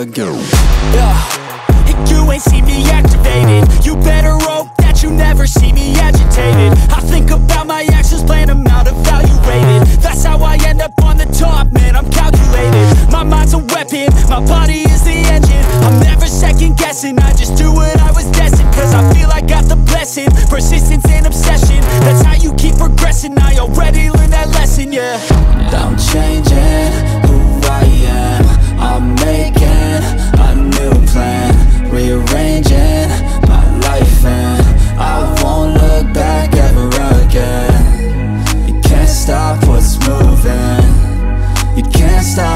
again. You ain't see me activated. You better hope that you never see me agitated. I think about my actions, plan them out, evaluated. That's how I end up on the top, man, I'm calculated. My mind's a weapon, my body is the engine. I'm never second guessing, I just do what I was destined. Cause I feel I got the blessing, persistence and obsession. That's how you keep progressing, I already learned that lesson, yeah. I'm changing who I am, I'm making a new plan, rearranging